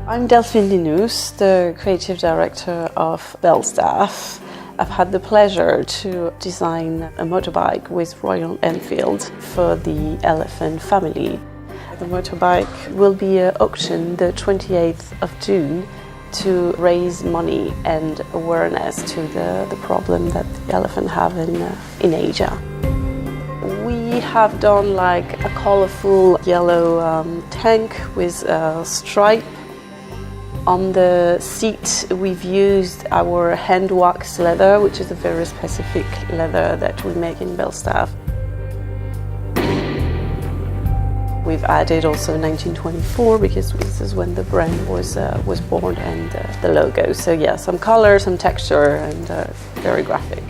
I'm Delphine Linus, the creative director of Belstaff. I've had the pleasure to design a motorbike with Royal Enfield for the elephant family. The motorbike will be auctioned the 28th of June to raise money and awareness to the problem that the elephant have in Asia. We have done like a colorful yellow tank with a stripe. On the seat we've used our hand waxed leather, which is a very specific leather that we make in Belstaff. We've added also 1924 because this is when the brand was born, and the logo. So yeah, some color, some texture, and very graphic.